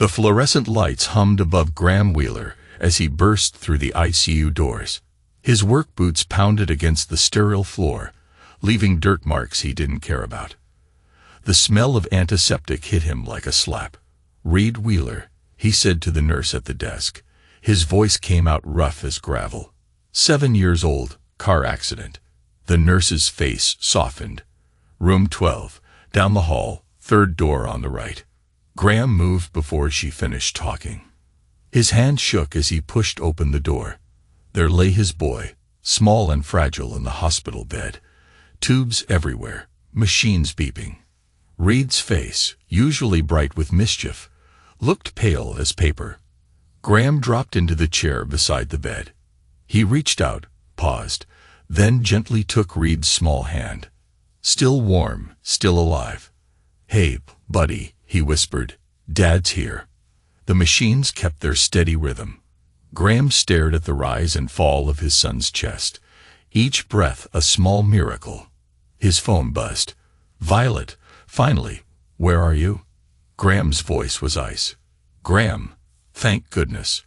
The fluorescent lights hummed above Graham Wheeler as he burst through the ICU doors. His work boots pounded against the sterile floor, leaving dirt marks he didn't care about. The smell of antiseptic hit him like a slap. "Reed Wheeler," he said to the nurse at the desk. His voice came out rough as gravel. 7 years old, car accident. The nurse's face softened. "Room 12, down the hall, third door on the right." Graham moved before she finished talking. His hand shook as he pushed open the door. There lay his boy, small and fragile in the hospital bed. Tubes everywhere, machines beeping. Reed's face, usually bright with mischief, looked pale as paper. Graham dropped into the chair beside the bed. He reached out, paused, then gently took Reed's small hand. Still warm, still alive. "Hey, buddy," he whispered. "Dad's here." The machines kept their steady rhythm. Graham stared at the rise and fall of his son's chest, each breath a small miracle. His phone buzzed. "Violet, finally, where are you?" Graham's voice was ice. "Graham, thank goodness.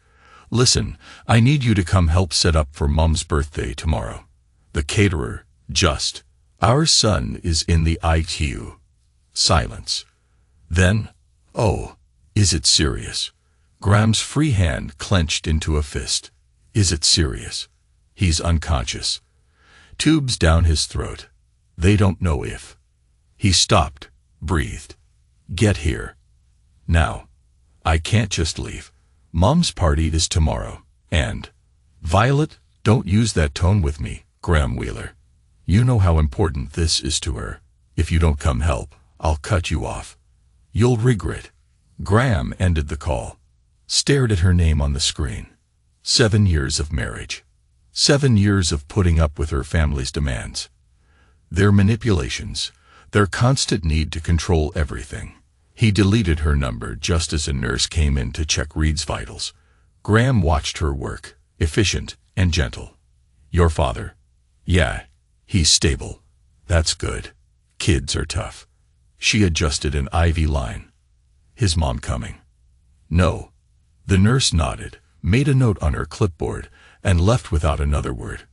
Listen, I need you to come help set up for Mom's birthday tomorrow. The caterer, just. Our son is in the ICU." Silence. Then, "Oh, is it serious?" Graham's free hand clenched into a fist. "Is it serious? He's unconscious. Tubes down his throat. They don't know if." He stopped, breathed. "Get here. Now. I can't just leave. Mom's party is tomorrow, and—" "Violet, don't use that tone with me, Graham Wheeler. You know how important this is to her. If you don't come help, I'll cut you off. You'll regret." Graham ended the call, stared at her name on the screen. 7 years of marriage. 7 years of putting up with her family's demands. Their manipulations, their constant need to control everything. He deleted her number just as a nurse came in to check Reed's vitals. Graham watched her work, efficient and gentle. "Your father?" "Yeah, he's stable." "That's good. Kids are tough." She adjusted an IV line. "His mom coming?" "No." The nurse nodded, made a note on her clipboard, and left without another word.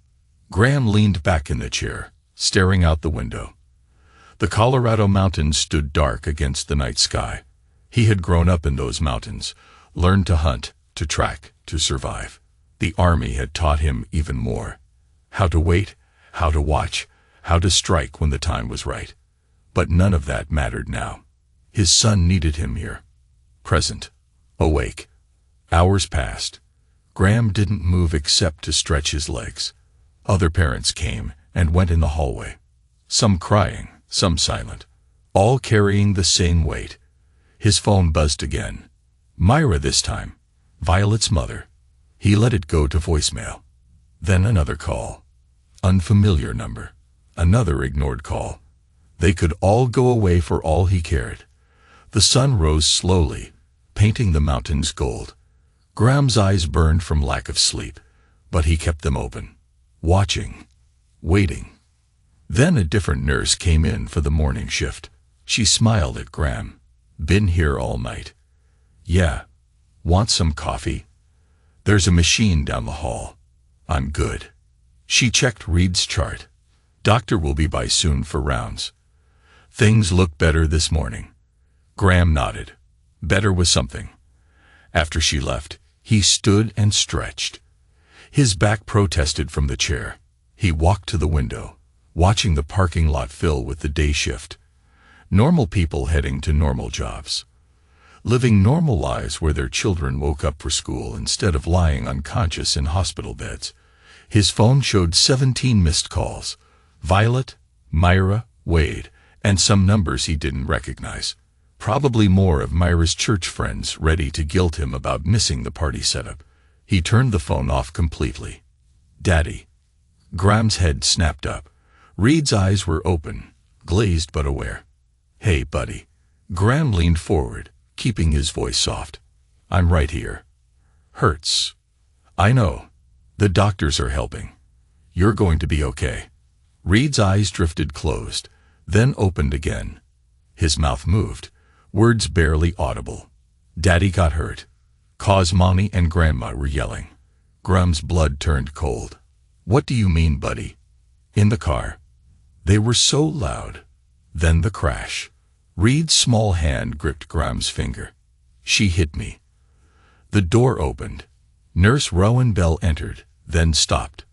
Graham leaned back in the chair, staring out the window. The Colorado mountains stood dark against the night sky. He had grown up in those mountains, learned to hunt, to track, to survive. The army had taught him even more. How to wait, how to watch, how to strike when the time was right. But none of that mattered now. His son needed him here. Present. Awake. Hours passed. Graham didn't move except to stretch his legs. Other parents came and went in the hallway. Some crying, some silent, all carrying the same weight. His phone buzzed again. Myra this time. Violet's mother. He let it go to voicemail. Then another call. Unfamiliar number. Another ignored call. They could all go away for all he cared. The sun rose slowly, painting the mountains gold. Graham's eyes burned from lack of sleep, but he kept them open, watching, waiting. Then a different nurse came in for the morning shift. She smiled at Graham. "Been here all night?" "Yeah. Want some coffee?" "There's a machine down the hall." "I'm good." She checked Reed's chart. "Doctor will be by soon for rounds." "Things look better this morning." Graham nodded. Better was something. After she left, he stood and stretched. His back protested from the chair. He walked to the window, watching the parking lot fill with the day shift. Normal people heading to normal jobs. Living normal lives where their children woke up for school instead of lying unconscious in hospital beds. His phone showed 17 missed calls. Violet, Myra, Wade, and some numbers he didn't recognize. Probably more of Myra's church friends ready to guilt him about missing the party setup. He turned the phone off completely. "Daddy." Graham's head snapped up. Reed's eyes were open, glazed but aware. "Hey, buddy." Graham leaned forward, keeping his voice soft. "I'm right here. Hurts. I know. The doctors are helping. You're going to be okay." Reed's eyes drifted closed, then opened again. His mouth moved, words barely audible. Daddy got hurt. 'Cause Mommy and Grandma were yelling. Grum's blood turned cold. What do you mean, buddy? In the car. They were so loud. Then the crash. Reed's small hand gripped Grum's finger. She hit me. The door opened. Nurse Rowan Bell entered, then stopped.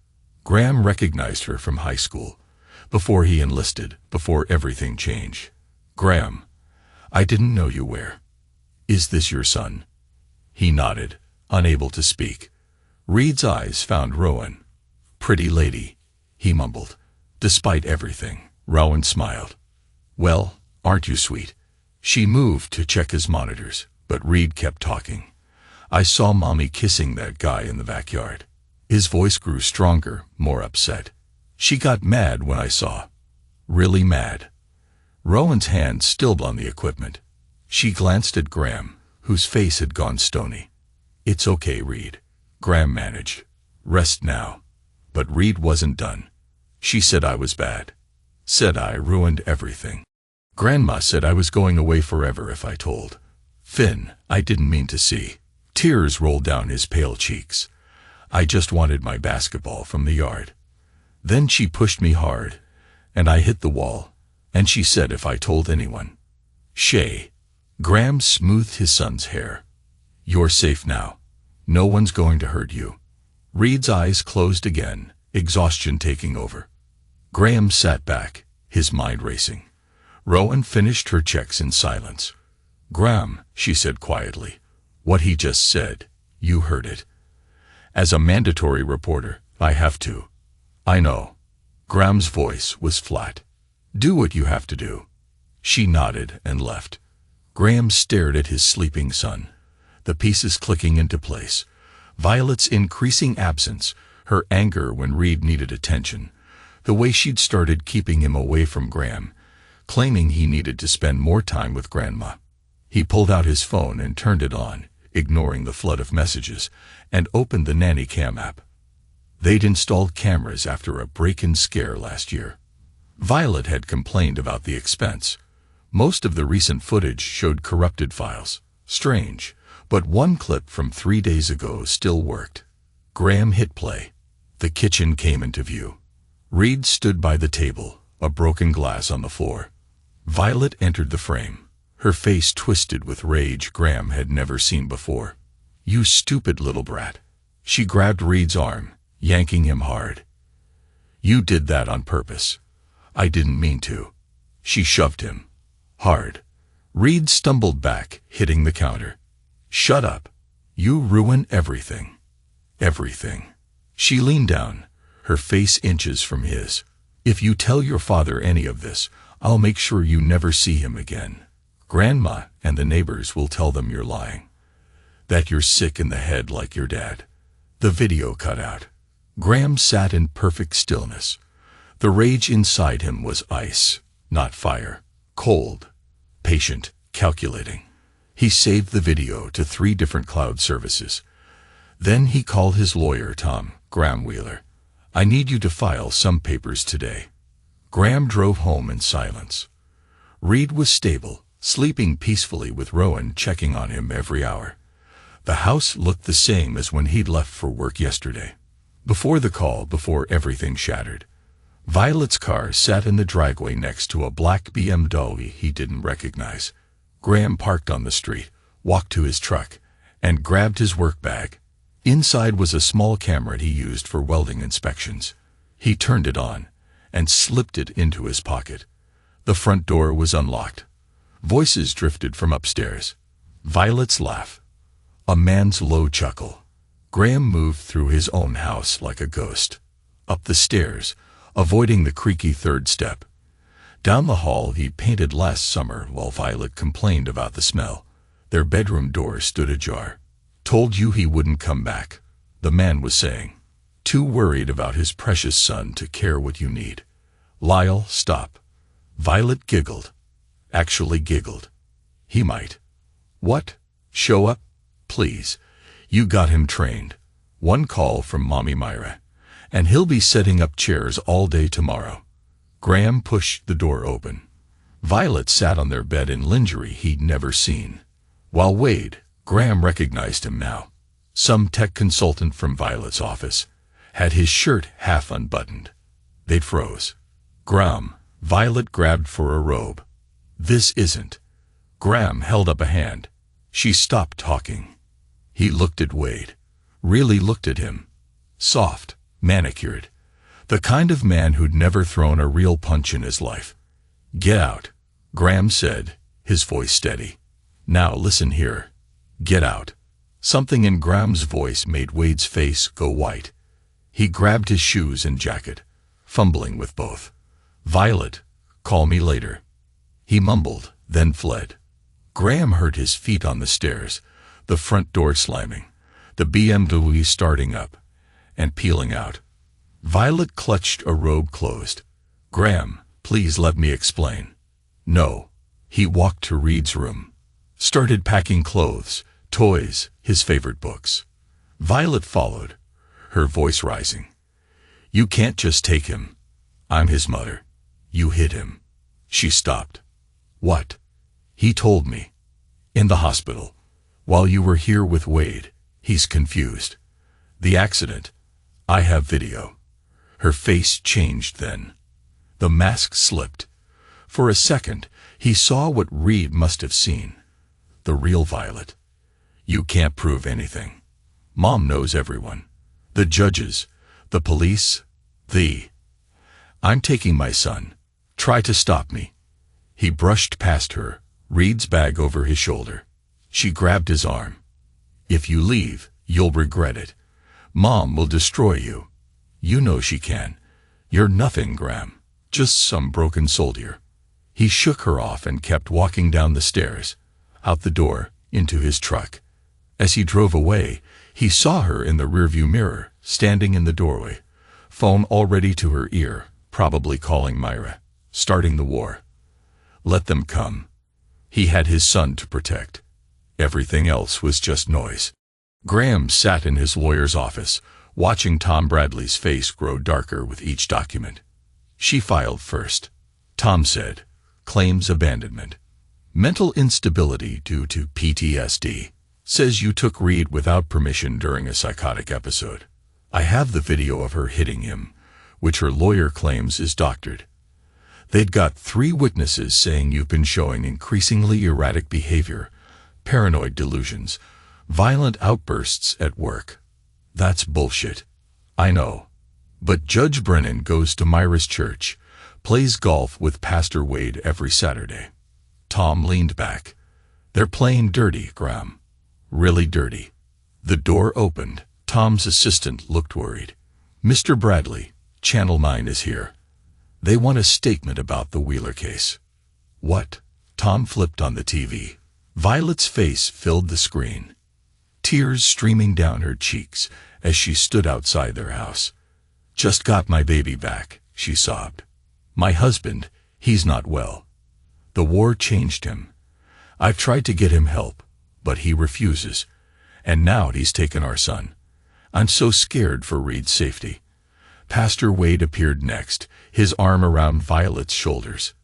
Graham recognized her from high school. Before he enlisted, before everything changed. Graham, I didn't know you were. Is this your son? He nodded, unable to speak. Reed's eyes found Rowan. Pretty lady, he mumbled. Despite everything, Rowan smiled. Well, aren't you sweet? She moved to check his monitors, but Reed kept talking. I saw Mommy kissing that guy in the backyard. His voice grew stronger, more upset. She got mad when I saw. Really mad. Rowan's hand stilled on the equipment. She glanced at Graham, whose face had gone stony. It's okay, Reed. Graham managed. Rest now. But Reed wasn't done. She said I was bad. Said I ruined everything. Grandma said I was going away forever if I told. Finn, I didn't mean to see. Tears rolled down his pale cheeks. I just wanted my basketball from the yard. Then she pushed me hard, and I hit the wall, and she said if I told anyone. Shay. Graham smoothed his son's hair. You're safe now. No one's going to hurt you. Reed's eyes closed again, exhaustion taking over. Graham sat back, his mind racing. Rowan finished her checks in silence. Graham, she said quietly, what he just said, you heard it. As a mandatory reporter, I have to. I know. Graham's voice was flat. Do what you have to do. She nodded and left. Graham stared at his sleeping son, the pieces clicking into place. Violet's increasing absence, her anger when Reed needed attention, the way she'd started keeping him away from Graham, claiming he needed to spend more time with Grandma. He pulled out his phone and turned it on, ignoring the flood of messages, and opened the Nanny Cam app. They'd installed cameras after a break-in scare last year. Violet had complained about the expense. Most of the recent footage showed corrupted files. Strange, but one clip from 3 days ago still worked. Graham hit play. The kitchen came into view. Reed stood by the table, a broken glass on the floor. Violet entered the frame, her face twisted with rage Graham had never seen before. You stupid little brat. She grabbed Reed's arm, yanking him hard. You did that on purpose. I didn't mean to. She shoved him. Hard. Reed stumbled back, hitting the counter. Shut up. You ruin everything. Everything. She leaned down, her face inches from his. If you tell your father any of this, I'll make sure you never see him again. Grandma and the neighbors will tell them you're lying. That you're sick in the head like your dad. The video cut out. Graham sat in perfect stillness. The rage inside him was ice, not fire. Cold, patient, calculating. He saved the video to 3 different cloud services. Then he called his lawyer, Tom Graham-Wheeler. I need you to file some papers today. Graham drove home in silence. Reed was stable, sleeping peacefully with Rowan checking on him every hour. The house looked the same as when he'd left for work yesterday. Before the call, before everything shattered. Violet's car sat in the driveway next to a black BMW he didn't recognize. Graham parked on the street, walked to his truck, and grabbed his work bag. Inside was a small camera he used for welding inspections. He turned it on and slipped it into his pocket. The front door was unlocked. Voices drifted from upstairs. Violet's laugh. A man's low chuckle. Graham moved through his own house like a ghost. Up the stairs, avoiding the creaky 3rd step. Down the hall he painted last summer while Violet complained about the smell. Their bedroom door stood ajar. Told you he wouldn't come back, the man was saying. Too worried about his precious son to care what you need. Lyle, stop. Violet giggled. Actually giggled. He might. What? Show up? Please. You got him trained. One call from Mommy Myra. And he'll be setting up chairs all day tomorrow. Graham pushed the door open. Violet sat on their bed in lingerie he'd never seen. While Wade, Graham recognized him now. Some tech consultant from Violet's office. Had his shirt half unbuttoned. They'd froze. Graham, Violet grabbed for a robe. This isn't. Graham held up a hand. She stopped talking. He looked at Wade. Really looked at him. Soft, manicured. The kind of man who'd never thrown a real punch in his life. Get out, Graham said, his voice steady. Now listen here. Get out. Something in Graham's voice made Wade's face go white. He grabbed his shoes and jacket, fumbling with both. Violet, call me later. He mumbled, then fled. Graham heard his feet on the stairs, the front door slamming, the BMW starting up and peeling out. Violet clutched a robe closed. Graham, please let me explain. No. He walked to Reed's room. Started packing clothes, toys, his favorite books. Violet followed, her voice rising. You can't just take him. I'm his mother. You hit him. She stopped. What? He told me. In the hospital. While you were here with Wade. He's confused. The accident. I have video. Her face changed then. The mask slipped. For a second, he saw what Reed must have seen. The real Violet. You can't prove anything. Mom knows everyone. The judges, the police, I'm taking my son. Try to stop me. He brushed past her, Reed's bag over his shoulder. She grabbed his arm. If you leave, you'll regret it. Mom will destroy you. You know she can. You're nothing, Graham. Just some broken soldier. He shook her off and kept walking down the stairs, out the door, into his truck. As he drove away, he saw her in the rearview mirror, standing in the doorway, phone already to her ear, probably calling Myra, starting the war. Let them come. He had his son to protect. Everything else was just noise. Graham sat in his lawyer's office, watching Tom Bradley's face grow darker with each document. She filed first. Tom said, claims abandonment. Mental instability due to PTSD. Says you took Reed without permission during a psychotic episode. I have the video of her hitting him, which her lawyer claims is doctored. They'd got 3 witnesses saying you've been showing increasingly erratic behavior, paranoid delusions, violent outbursts at work. That's bullshit. I know. But Judge Brennan goes to Myra's church, plays golf with Pastor Wade every Saturday. Tom leaned back. They're playing dirty, Graham. Really dirty. The door opened. Tom's assistant looked worried. Mr. Bradley, Channel 9 is here. They want a statement about the Wheeler case. What? Tom flipped on the TV. Violet's face filled the screen. Tears streaming down her cheeks as she stood outside their house. Just got my baby back, she sobbed. My husband, he's not well. The war changed him. I've tried to get him help, but he refuses. And now he's taken our son. I'm so scared for Reed's safety. Pastor Wade appeared next, his arm around Violet's shoulders.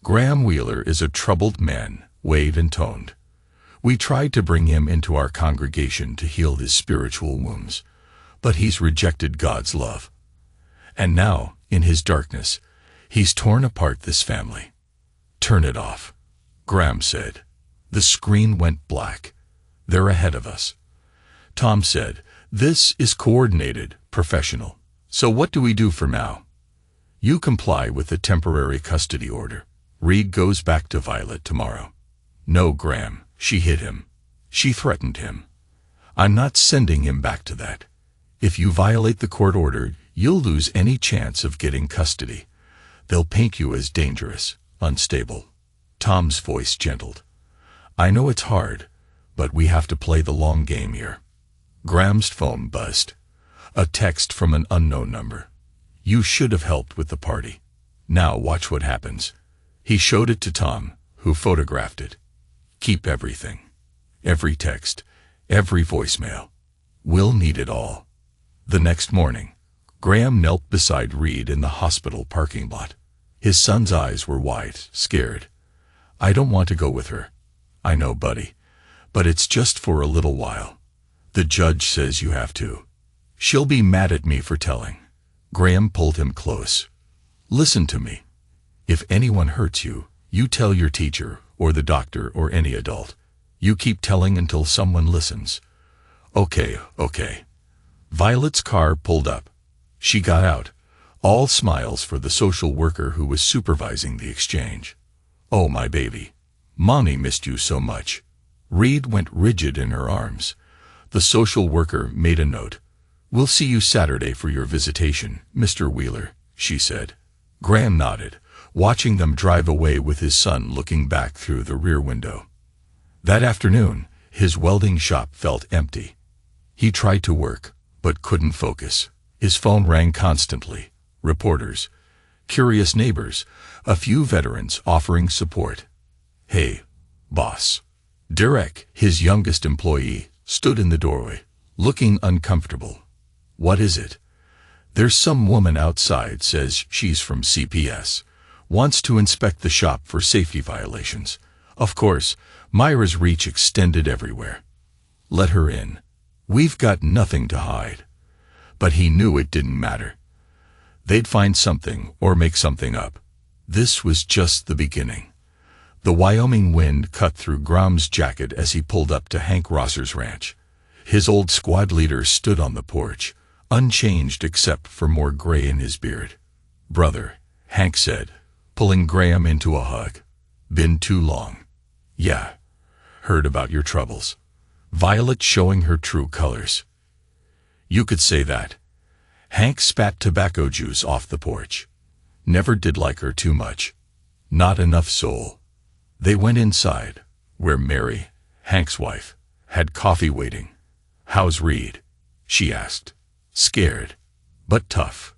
Graham Wheeler is a troubled man, Wade intoned. We tried to bring him into our congregation to heal his spiritual wounds, but he's rejected God's love. And now, in his darkness, he's torn apart this family. Turn it off, Graham said. The screen went black. They're ahead of us. Tom said, this is coordinated, professional. So what do we do for now? You comply with the temporary custody order. Reed goes back to Violet tomorrow. No, Graham, she hit him. She threatened him. I'm not sending him back to that. If you violate the court order, you'll lose any chance of getting custody. They'll paint you as dangerous, unstable. Tom's voice gentled. I know it's hard, but we have to play the long game here. Graham's phone buzzed. A text from an unknown number. You should have helped with the party. Now watch what happens. He showed it to Tom, who photographed it. Keep everything. Every text, every voicemail. We'll need it all. The next morning, Graham knelt beside Reed in the hospital parking lot. His son's eyes were wide, scared. I don't want to go with her. I know, buddy. But it's just for a little while. The judge says you have to. She'll be mad at me for telling. Graham pulled him close. Listen to me. If anyone hurts you, you tell your teacher or the doctor or any adult. You keep telling until someone listens. Okay. Violet's car pulled up. She got out, all smiles for the social worker who was supervising the exchange. Oh, my baby. Mommy missed you so much. Reed went rigid in her arms. The social worker made a note. We'll see you Saturday for your visitation, Mr. Wheeler, she said. Graham nodded, watching them drive away with his son looking back through the rear window. That afternoon, his welding shop felt empty. He tried to work, but couldn't focus. His phone rang constantly. Reporters, curious neighbors, a few veterans offering support. Hey, boss. Derek, his youngest employee, stood in the doorway, looking uncomfortable. What is it? There's some woman outside says she's from CPS. Wants to inspect the shop for safety violations. Of course, Myra's reach extended everywhere. Let her in. We've got nothing to hide. But he knew it didn't matter. They'd find something or make something up. This was just the beginning. The Wyoming wind cut through Graham's jacket as he pulled up to Hank Rosser's ranch. His old squad leader stood on the porch, unchanged except for more gray in his beard. Brother, Hank said, pulling Graham into a hug. Been too long. Yeah. Heard about your troubles. Violet showing her true colors. You could say that. Hank spat tobacco juice off the porch. Never did like her too much. Not enough soul. They went inside, where Mary, Hank's wife, had coffee waiting. How's Reed? She asked. Scared, but tough.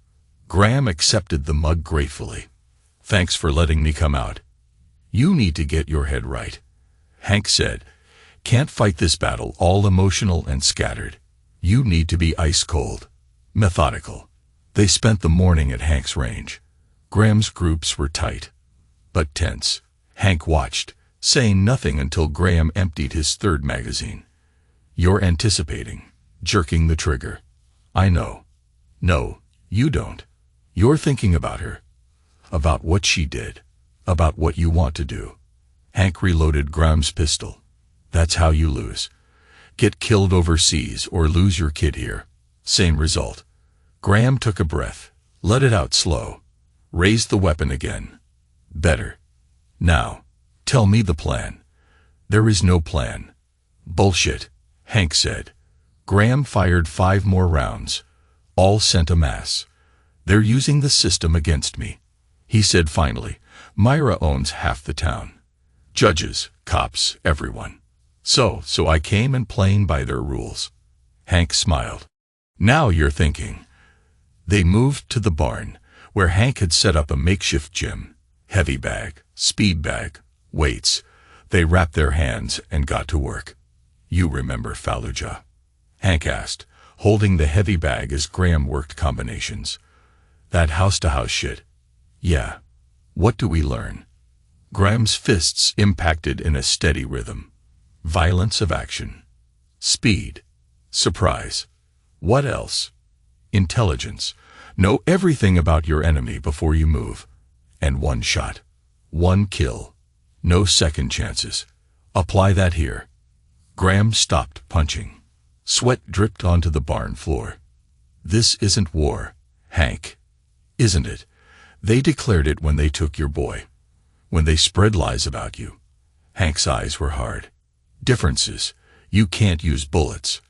Graham accepted the mug gratefully. Thanks for letting me come out. You need to get your head right. Hank said, can't fight this battle all emotional and scattered. You need to be ice cold. Methodical. They spent the morning at Hank's range. Graham's groups were tight, but tense. Hank watched, saying nothing until Graham emptied his third magazine. You're anticipating, jerking the trigger. I know. No, you don't. You're thinking about her. About what she did. About what you want to do. Hank reloaded Graham's pistol. That's how you lose. Get killed overseas or lose your kid here. Same result. Graham took a breath. Let it out slow. Raised the weapon again. Better. Now, tell me the plan. There is no plan. Bullshit, Hank said. Graham fired 5 more rounds. All sent a mass. They're using the system against me. He said finally, Myra owns half the town. Judges, cops, everyone. So I came and playing by their rules. Hank smiled. Now you're thinking. They moved to the barn, where Hank had set up a makeshift gym. Heavy bag, speed bag, weights. They wrapped their hands and got to work. You remember Fallujah? Hank asked, holding the heavy bag as Graham worked combinations. That house-to-house shit. Yeah. What do we learn? Graham's fists impacted in a steady rhythm. Violence of action. Speed. Surprise. What else? Intelligence. Know everything about your enemy before you move. And 1 shot. 1 kill. No second chances. Apply that here. Graham stopped punching. Sweat dripped onto the barn floor. This isn't war, Hank. Isn't it? They declared it when they took your boy. When they spread lies about you. Hank's eyes were hard. Differences. You can't use bullets.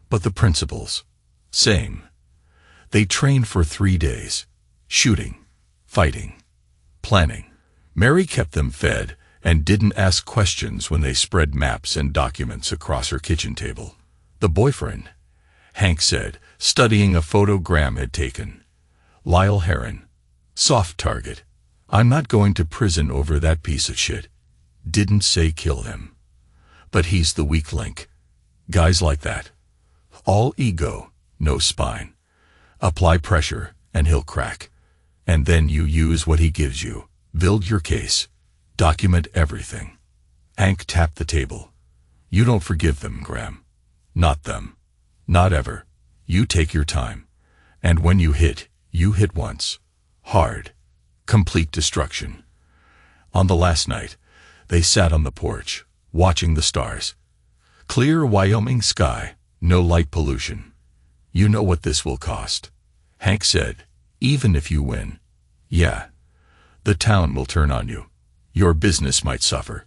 But the principles. Same. They trained for 3 days. Shooting. Fighting. Planning. Mary kept them fed and didn't ask questions when they spread maps and documents across her kitchen table. The boyfriend, Hank said, studying a photo Graham had taken. Lyle Heron. Soft target. I'm not going to prison over that piece of shit. Didn't say kill him. But he's the weak link. Guys like that. All ego, no spine. Apply pressure, and he'll crack. And then you use what he gives you. Build your case. Document everything. Hank tapped the table. You don't forgive them, Graham. Not them. Not ever. You take your time. And when you hit once. Hard. Complete destruction. On the last night, they sat on the porch, watching the stars. Clear Wyoming sky, no light pollution. You know what this will cost. Hank said, even if you win. Yeah. The town will turn on you. Your business might suffer.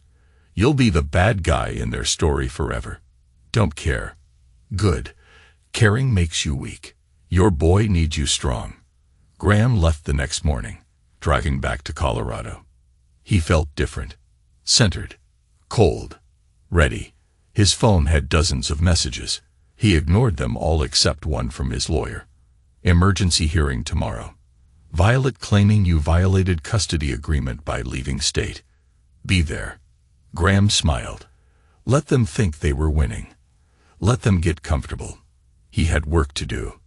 You'll be the bad guy in their story forever. Don't care. Good. Caring makes you weak. Your boy needs you strong. Graham left the next morning, driving back to Colorado. He felt different. Centered. Cold. Ready. His phone had dozens of messages. He ignored them all except one from his lawyer. Emergency hearing tomorrow. Violet claiming you violated custody agreement by leaving state. Be there. Graham smiled. Let them think they were winning. Let them get comfortable. He had work to do.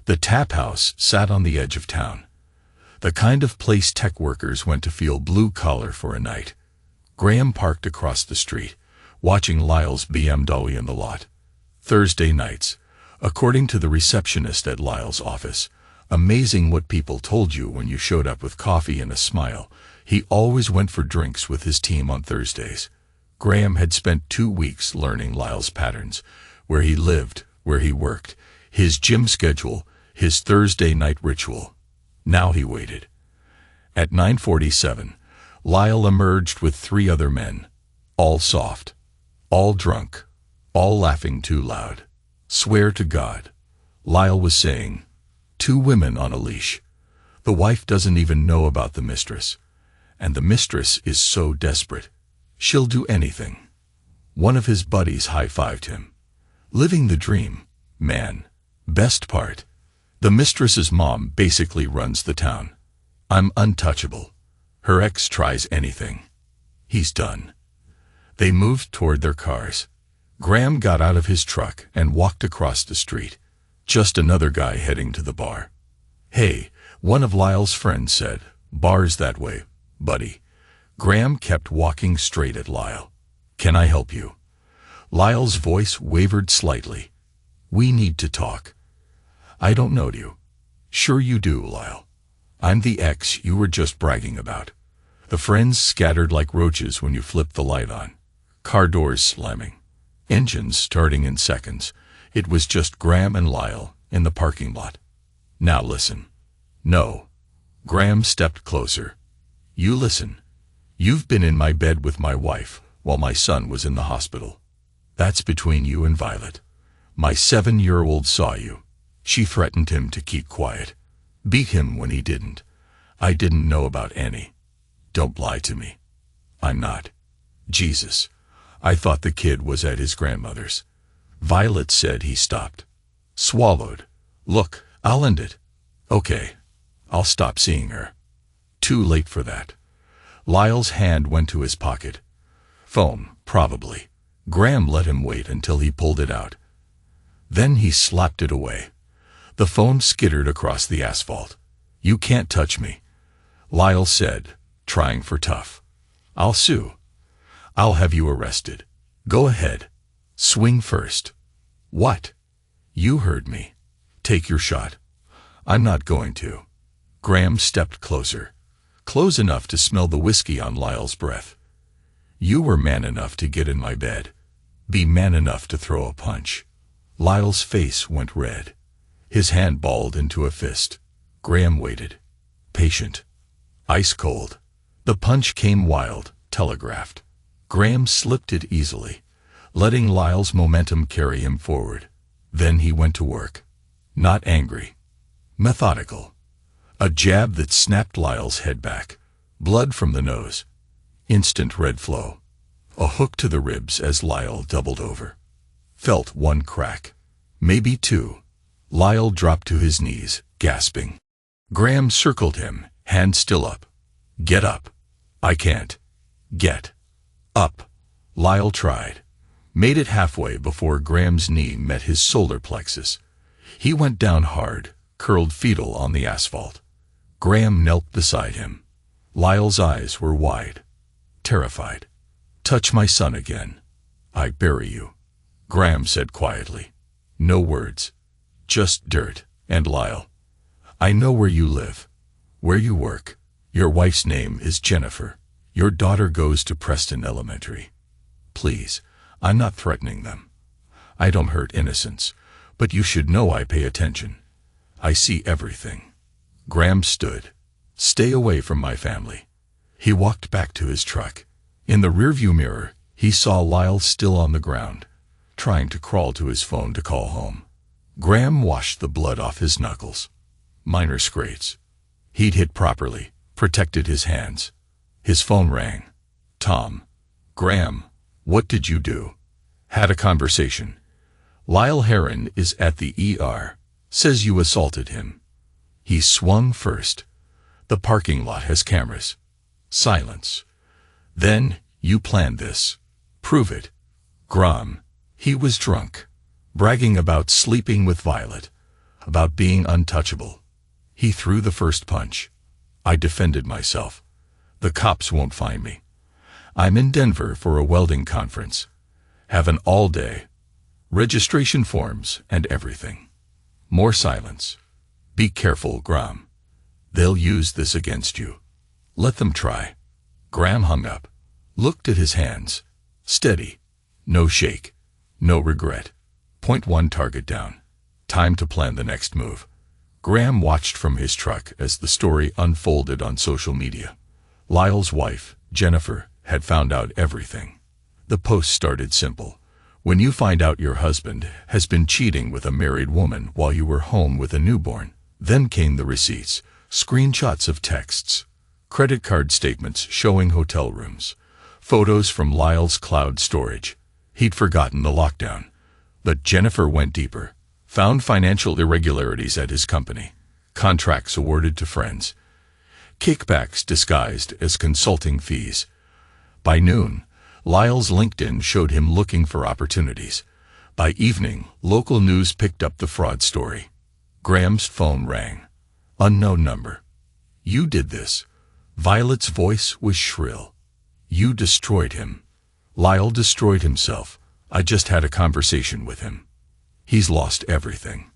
The tap house sat on the edge of town. The kind of place tech workers went to feel blue-collar for a night. Graham parked across the street, watching Lyle's BMW in the lot. Thursday nights, according to the receptionist at Lyle's office, amazing what people told you when you showed up with coffee and a smile. He always went for drinks with his team on Thursdays. Graham had spent 2 weeks learning Lyle's patterns, where he lived, where he worked, his gym schedule, his Thursday night ritual. Now he waited. At 9:47, Lyle emerged with 3 other men, all soft, all drunk, all laughing too loud. Swear to God, Lyle was saying, 2 women on a leash. The wife doesn't even know about the mistress. And the mistress is so desperate. She'll do anything. One of his buddies high-fived him. Living the dream, man. Best part. The mistress's mom basically runs the town. I'm untouchable. Her ex tries anything. He's done. They moved toward their cars. Graham got out of his truck and walked across the street. Just another guy heading to the bar. Hey, one of Lyle's friends said, bar's that way, buddy. Graham kept walking straight at Lyle. Can I help you? Lyle's voice wavered slightly. We need to talk. I don't know you. Sure you do, Lyle. I'm the ex you were just bragging about. The friends scattered like roaches when you flipped the light on. Car doors slamming. Engines starting in seconds. It was just Graham and Lyle in the parking lot. Now listen. No. Graham stepped closer. You listen. You've been in my bed with my wife while my son was in the hospital. That's between you and Violet. My 7-year-old saw you. She threatened him to keep quiet. Beat him when he didn't. I didn't know about any. Don't lie to me. I'm not. Jesus. I thought the kid was at his grandmother's. Violet said he stopped. Swallowed. Look, I'll end it. Okay. I'll stop seeing her. Too late for that. Lyle's hand went to his pocket. Phone, probably. Graham let him wait until he pulled it out. Then he slapped it away. The phone skittered across the asphalt. You can't touch me, Lyle said, trying for tough. I'll sue. I'll have you arrested. Go ahead. Swing first. What? You heard me. Take your shot. I'm not going to. Graham stepped closer. Close enough to smell the whiskey on Lyle's breath. You were man enough to get in my bed. Be man enough to throw a punch. Lyle's face went red. His hand balled into a fist. Graham waited. Patient. Ice cold. The punch came wild, telegraphed. Graham slipped it easily, letting Lyle's momentum carry him forward. Then he went to work. Not angry. Methodical. A jab that snapped Lyle's head back. Blood from the nose. Instant red flow. A hook to the ribs as Lyle doubled over. Felt 1 crack. Maybe 2. Lyle dropped to his knees, gasping. Graham circled him, hand still up. Get up. I can't. Get up. Lyle tried. Made it halfway before Graham's knee met his solar plexus. He went down hard, curled fetal on the asphalt. Graham knelt beside him. Lyle's eyes were wide. Terrified. Touch my son again. I bury you, Graham said quietly. No words. Just dirt. And Lyle, I know where you live, where you work. Your wife's name is Jennifer. Your daughter goes to Preston Elementary. Please, I'm not threatening them. I don't hurt innocents, but you should know I pay attention. I see everything. Graham stood. Stay away from my family. He walked back to his truck. In the rearview mirror, he saw Lyle still on the ground, trying to crawl to his phone to call home. Graham washed the blood off his knuckles. Minor scrapes. He'd hit properly, protected his hands. His phone rang. Tom. Graham, what did you do? Had a conversation. Lyle Heron is at the ER. Says you assaulted him. He swung first. The parking lot has cameras. Silence. Then, you planned this. Prove it. Graham. He was drunk. Bragging about sleeping with Violet. About being untouchable. He threw the first punch. I defended myself. The cops won't find me. I'm in Denver for a welding conference. Have an all-day. Registration forms and everything. More silence. Be careful, Graham. They'll use this against you. Let them try. Graham hung up. Looked at his hands. Steady. No shake. No regret. Point one target down. Time to plan the next move. Graham watched from his truck as the story unfolded on social media. Lyle's wife, Jennifer, had found out everything. The post started simple. When you find out your husband has been cheating with a married woman while you were home with a newborn. Then came the receipts, screenshots of texts, credit card statements showing hotel rooms, photos from Lyle's cloud storage. He'd forgotten the lockdown. But Jennifer went deeper. Found financial irregularities at his company, contracts awarded to friends, kickbacks disguised as consulting fees. By noon, Lyle's LinkedIn showed him looking for opportunities. By evening, local news picked up the fraud story. Graham's phone rang. Unknown number. You did this. Violet's voice was shrill. You destroyed him. Lyle destroyed himself. I just had a conversation with him. He's lost everything.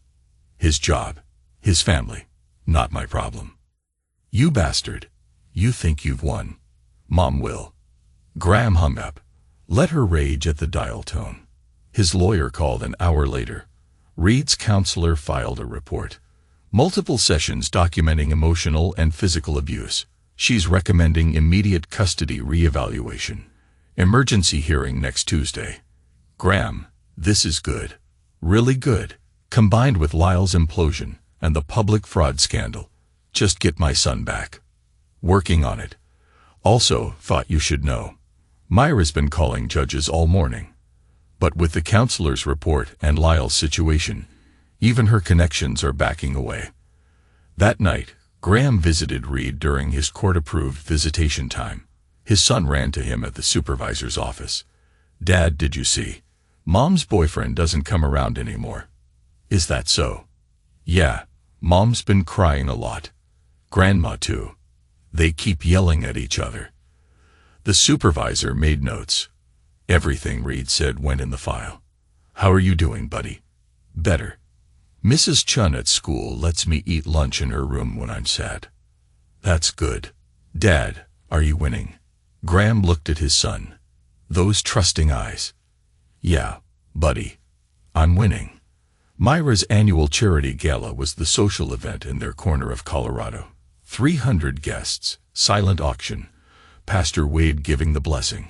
His job, his family, not my problem. You bastard. You think you've won. Mom will. Graham hung up. Let her rage at the dial tone. His lawyer called an hour later. Reed's counselor filed a report. Multiple sessions documenting emotional and physical abuse. She's recommending immediate custody reevaluation. Emergency hearing next Tuesday. Graham, this is good. Really good. Combined with Lyle's implosion and the public fraud scandal. Just get my son back. Working on it. Also, thought you should know. Myra's been calling judges all morning. But with the counselor's report and Lyle's situation, even her connections are backing away. That night, Graham visited Reed during his court-approved visitation time. His son ran to him at the supervisor's office. Dad, did you see? Mom's boyfriend doesn't come around anymore. Is that so? Yeah, Mom's been crying a lot. Grandma too. They keep yelling at each other. The supervisor made notes. Everything Reed said went in the file. How are you doing, buddy? Better. Mrs. Chun at school lets me eat lunch in her room when I'm sad. That's good. Dad, are you winning? Graham looked at his son. Those trusting eyes. Yeah, buddy. I'm winning. Myra's annual charity gala was the social event in their corner of Colorado. 300 guests, silent auction, Pastor Wade giving the blessing,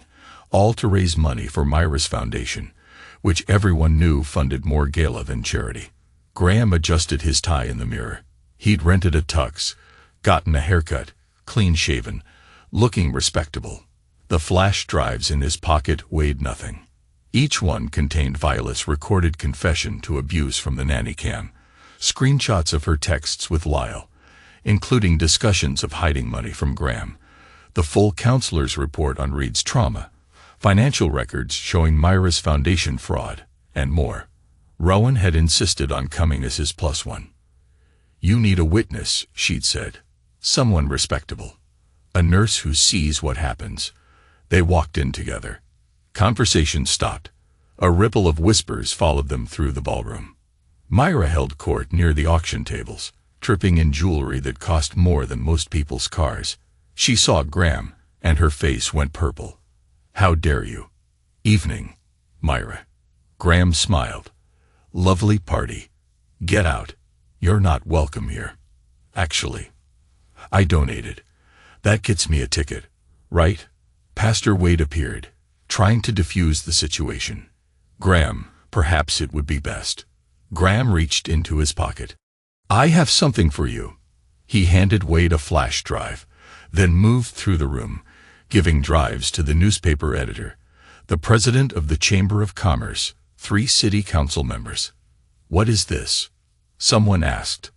all to raise money for Myra's foundation, which everyone knew funded more gala than charity. Graham adjusted his tie in the mirror. He'd rented a tux, gotten a haircut, clean-shaven, looking respectable. The flash drives in his pocket weighed nothing. Each one contained Violet's recorded confession to abuse from the nanny cam, screenshots of her texts with Lyle, including discussions of hiding money from Graham, the full counselor's report on Reed's trauma, financial records showing Myra's foundation fraud, and more. Rowan had insisted on coming as his plus one. You need a witness, she'd said. Someone respectable. A nurse who sees what happens. They walked in together. Conversation stopped. A ripple of whispers followed them through the ballroom. Myra held court near the auction tables, tripping in jewelry that cost more than most people's cars. She saw Graham, and her face went purple. "How dare you?" "Evening, Myra." Graham smiled. "Lovely party. Get out. You're not welcome here." "Actually, I donated. That gets me a ticket, right?" Pastor Wade appeared, trying to defuse the situation. "Graham, perhaps it would be best." Graham reached into his pocket. "I have something for you." He handed Wade a flash drive, then moved through the room, giving drives to the newspaper editor, the president of the Chamber of Commerce, 3 city council members. "What is this?" someone asked.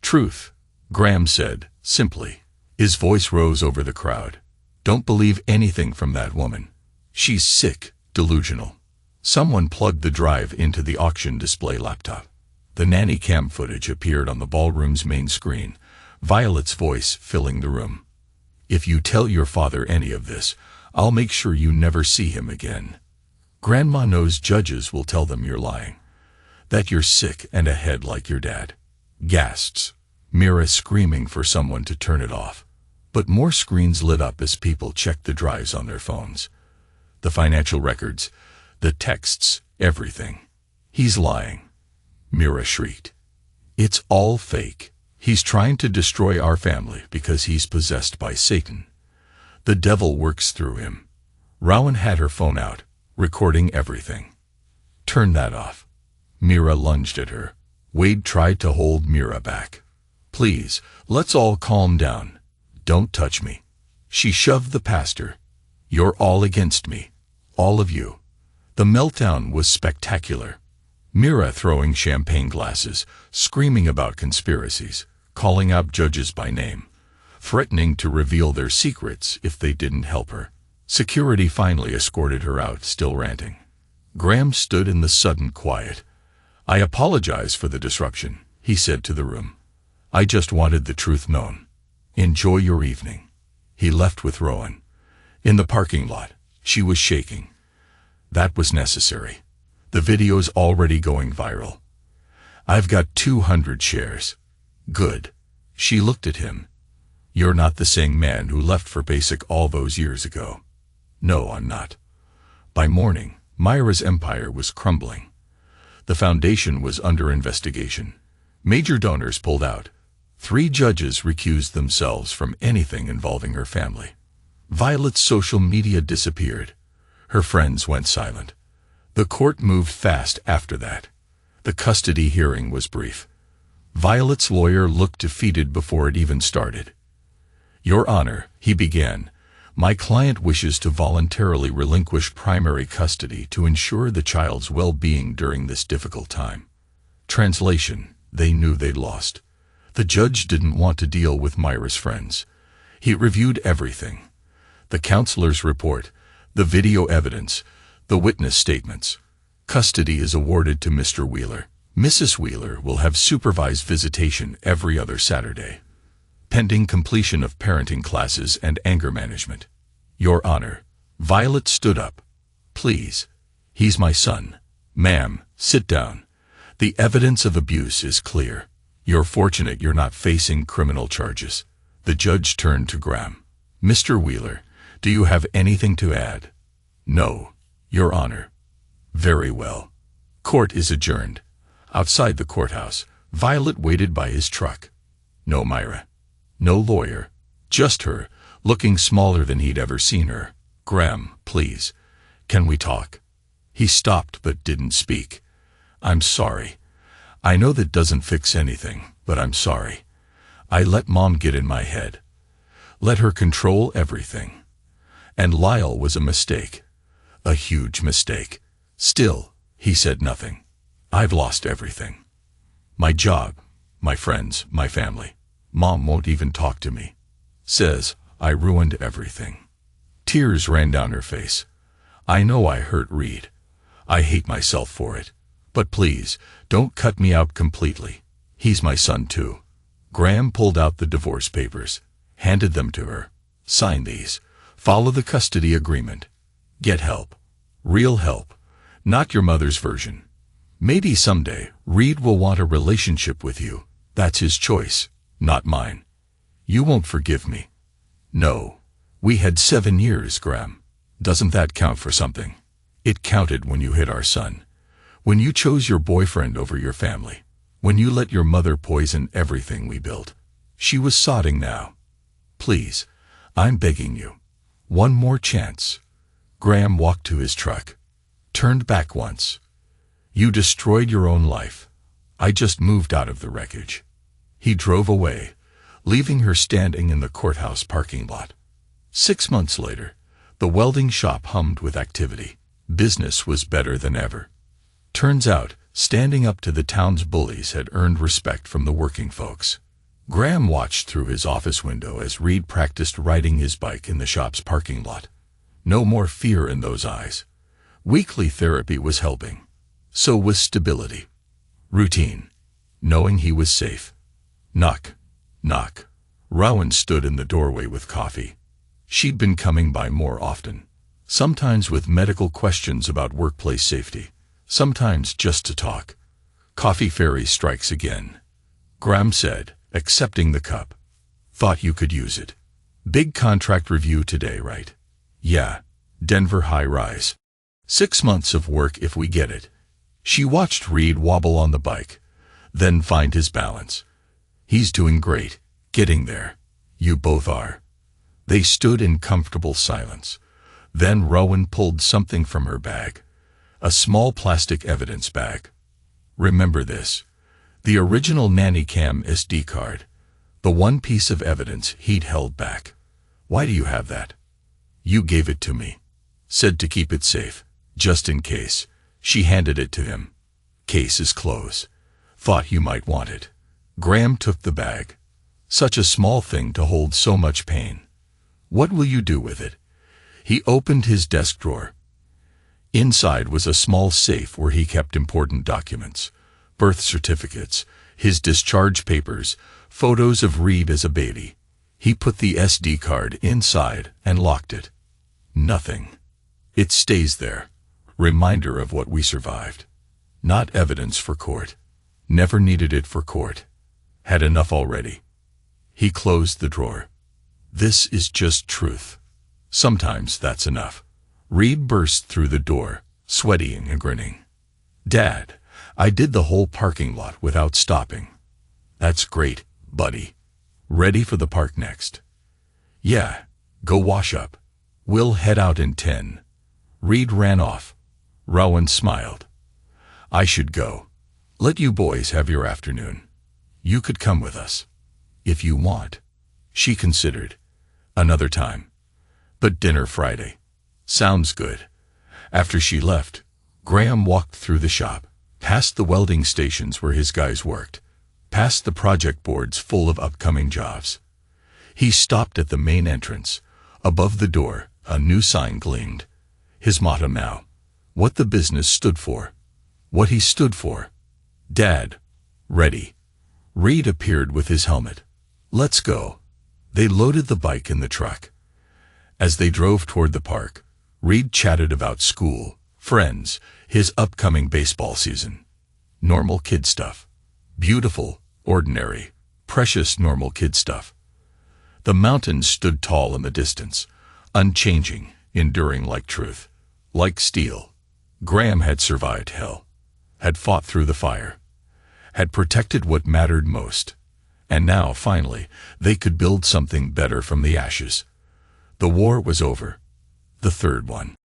"Truth," Graham said, simply. His voice rose over the crowd. "Don't believe anything from that woman. She's sick, delusional." Someone plugged the drive into the auction display laptop. The nanny cam footage appeared on the ballroom's main screen, Violet's voice filling the room. "If you tell your father any of this, I'll make sure you never see him again. Grandma knows judges will tell them you're lying, that you're sick and a head like your dad." Gasps, Mira screaming for someone to turn it off. But more screens lit up as people checked the drives on their phones. The financial records, the texts, everything. "He's lying," Mira shrieked. "It's all fake. He's trying to destroy our family because he's possessed by Satan. The devil works through him." Rowan had her phone out, recording everything. "Turn that off." Mira lunged at her. Wade tried to hold Mira back. "Please, let's all calm down. Don't touch me." She shoved the pastor. "You're all against me. All of you." The meltdown was spectacular. Mira throwing champagne glasses, screaming about conspiracies, calling out judges by name, threatening to reveal their secrets if they didn't help her. Security finally escorted her out, still ranting. Graham stood in the sudden quiet. "I apologize for the disruption," he said to the room. "I just wanted the truth known. Enjoy your evening." He left with Rowan. In the parking lot, she was shaking. "That was necessary. The video's already going viral. I've got 200 shares. Good." She looked at him. "You're not the same man who left for Basic all those years ago." "No, I'm not." By morning, Myra's empire was crumbling. The foundation was under investigation. Major donors pulled out. 3 judges recused themselves from anything involving her family. Violet's social media disappeared. Her friends went silent. The court moved fast after that. The custody hearing was brief. Violet's lawyer looked defeated before it even started. "Your Honor," he began, "my client wishes to voluntarily relinquish primary custody to ensure the child's well-being during this difficult time." Translation: they knew they'd lost. The judge didn't want to deal with Myra's friends. He reviewed everything. The counselor's report, the video evidence, the witness statements. Custody is awarded to Mr. Wheeler. Mrs. Wheeler will have supervised visitation every other Saturday, pending completion of parenting classes and anger management. "Your Honor." Violet stood up. "Please. He's my son." "Ma'am, sit down. The evidence of abuse is clear. You're fortunate you're not facing criminal charges." The judge turned to Graham. "Mr. Wheeler, do you have anything to add?" "No, Your Honor." "Very well. Court is adjourned." Outside the courthouse, Violet waited by his truck. No Myra. No lawyer. Just her, looking smaller than he'd ever seen her. "Graham, please. Can we talk?" He stopped but didn't speak. "I'm sorry. I know that doesn't fix anything, but I'm sorry. I let Mom get in my head. Let her control everything. And Lyle was a mistake. A huge mistake. Still," he said nothing. "I've lost everything. My job, my friends, my family. Mom won't even talk to me. Says I ruined everything." Tears ran down her face. "I know I hurt Reed. I hate myself for it. But please, don't cut me out completely. He's my son too." Graham pulled out the divorce papers, handed them to her. "Sign these. Follow the custody agreement. Get help. Real help. Not your mother's version. Maybe someday, Reed will want a relationship with you. That's his choice, not mine. You won't forgive me. No. We had 7 years, Graham. Doesn't that count for something? It counted when you hit our son. When you chose your boyfriend over your family. When you let your mother poison everything we built. She was sodding now. Please, I'm begging you. One more chance. Graham walked to his truck. Turned back once. You destroyed your own life. I just moved out of the wreckage. He drove away, leaving her standing in the courthouse parking lot. 6 months later, the welding shop hummed with activity. Business was better than ever. Turns out, standing up to the town's bullies had earned respect from the working folks. Graham watched through his office window as Reed practiced riding his bike in the shop's parking lot. No more fear in those eyes. Weekly therapy was helping. So was stability. Routine. Knowing he was safe. Knock. Knock. Rowan stood in the doorway with coffee. She'd been coming by more often. Sometimes with medical questions about workplace safety. Sometimes just to talk. Coffee fairy strikes again. Graham said, accepting the cup. Thought you could use it. Big contract review today, right? Yeah. Denver high rise. 6 months of work if we get it. She watched Reed wobble on the bike, then find his balance. He's doing great, getting there. You both are. They stood in comfortable silence. Then Rowan pulled something from her bag. A small plastic evidence bag. Remember this. The original nanny cam SD card. The one piece of evidence he'd held back. Why do you have that? You gave it to me. Said to keep it safe, just in case. She handed it to him. Case is closed. Thought you might want it. Graham took the bag. Such a small thing to hold so much pain. What will you do with it? He opened his desk drawer. Inside was a small safe where he kept important documents. Birth certificates, his discharge papers, photos of Reed as a baby. He put the SD card inside and locked it. Nothing. It stays there. Reminder of what we survived. Not evidence for court. Never needed it for court. Had enough already. He closed the drawer. This is just truth. Sometimes that's enough. Reed burst through the door, sweating and grinning. Dad, I did the whole parking lot without stopping. That's great, buddy. Ready for the park next? Yeah, go wash up. We'll head out in 10. Reed ran off. Rowan smiled. I should go. Let you boys have your afternoon. You could come with us. If you want. She considered. Another time. But dinner Friday. Sounds good. After she left, Graham walked through the shop, past the welding stations where his guys worked, past the project boards full of upcoming jobs. He stopped at the main entrance. Above the door, a new sign gleamed. His motto now. What the business stood for. What he stood for. Dad. Ready. Reed appeared with his helmet. Let's go. They loaded the bike in the truck. As they drove toward the park, Reed chatted about school, friends, his upcoming baseball season. Normal kid stuff. Beautiful, ordinary, precious normal kid stuff. The mountains stood tall in the distance, unchanging, enduring like truth, like steel. Graham had survived hell, had fought through the fire, had protected what mattered most. And now, finally, they could build something better from the ashes. The war was over. The third one.